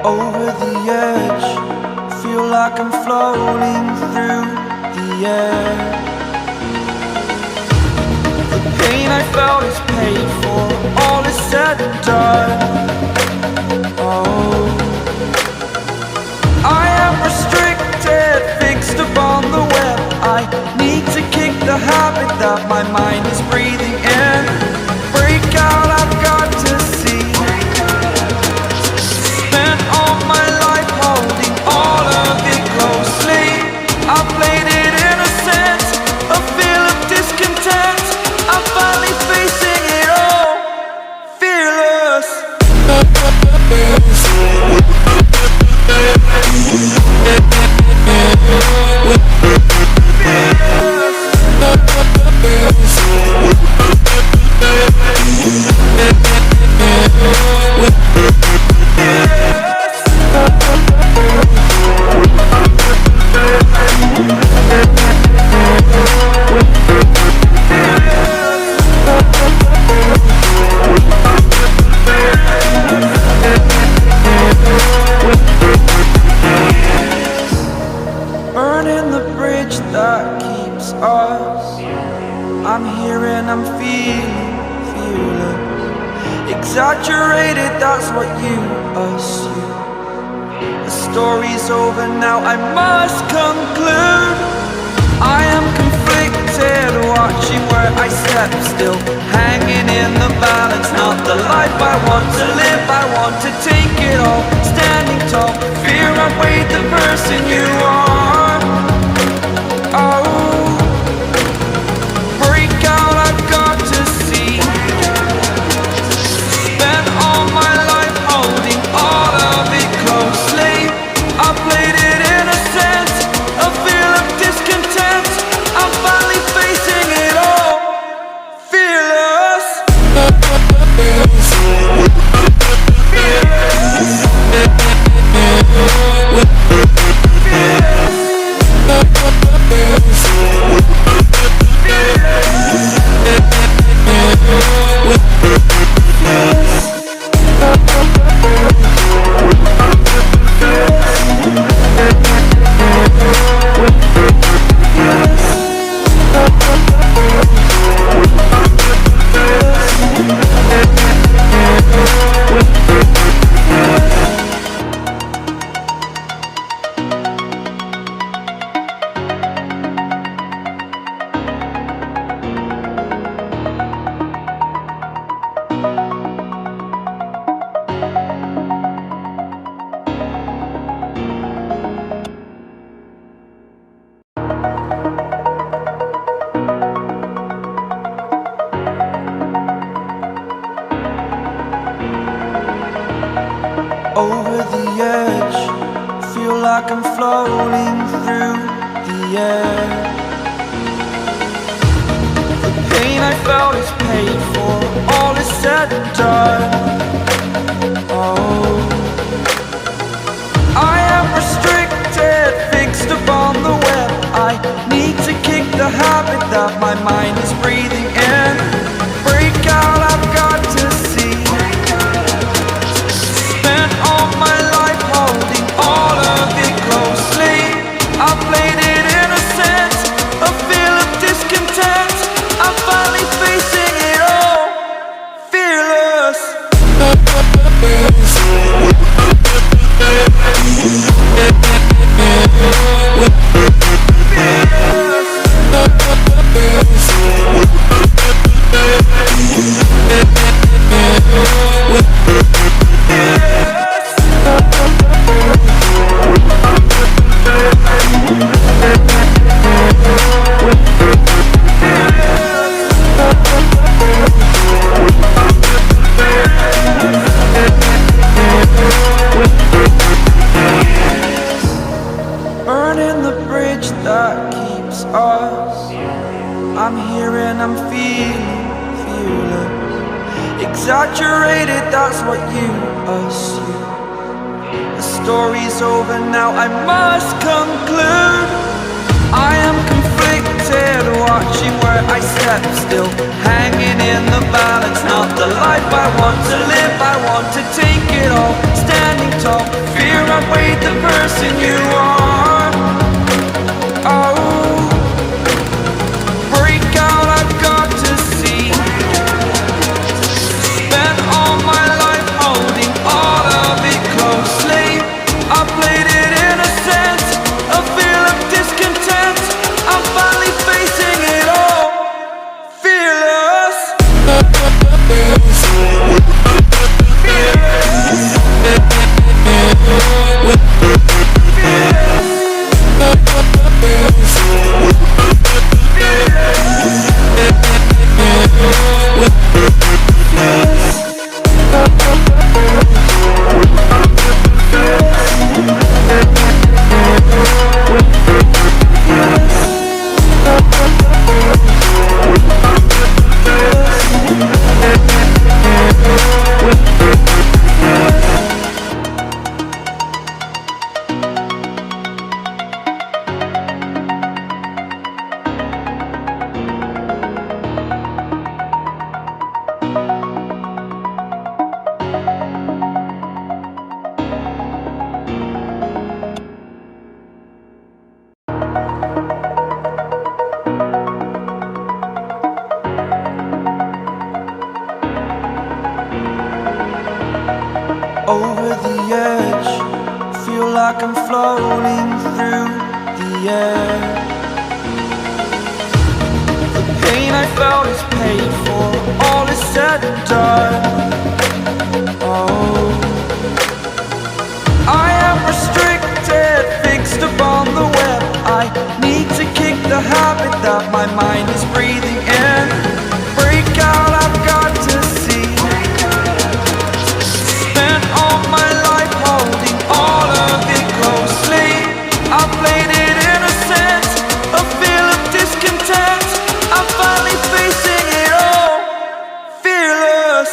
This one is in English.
over the edge. Feel like I'm floating through the air. The pain I felt is paid for, all is said and done. Oh, I am restricted, fixed upon the web. I need to kick the habit that my mind is breathing in. Break out, I've got to see. Spent all my life holding all of it closely. I played it innocent, a feel of discontent. I'm finally facing it all, fearless. Burning the bridge that keeps us. I'm here and I'm feeling fearless. Exaggerated, that's what you assume. The story's over now, I must conclude. I am conflicted, watching where I step still, hanging in the balance. Not the life I want to live, I want to take it all. Standing tall, fear outweighed the person you are. Oh, break out, I've got to see. Spent all my life holding all of it closely. I played it innocent, a feel of discontent. I'm finally facing it all, fearless. Over the edge, feel like I'm floating through the air. The pain I felt is paid for, all is said and done. Oh, I am restricted, fixed upon the web. I need to kick the habit that my mind is breathing in. Break out, I've got to see. Spent all my life holding all of it closely. I played it innocent, a feel of discontent. I'm finally facing it all, fearless. Burning the bridge that keeps us. I'm here and I'm feeling fearless. Exaggerated, that's what you assume. The story's over now, I must conclude. I am conflicted, watching where I step, still hanging in the balance. Not the life I want to live, I want to take it all. Standing tall, fear I weighed the person you are. Oh, break out, I've got to see. Spent all my life holding all of it closely. I played it in a sense, a feel of discontent. I'm finally facing it all, fearless. Over the edge, feel like I'm floating through the air. The pain I felt is paid for, all is said and done. Oh, I am restricted, fixed upon the web. I need to kick the habit that my mind is breathing in. Break out, I've got to see. Spent all my life holding all of it closely. I played it in a sense, a feel of discontent. I'm finally facing it all, fearless.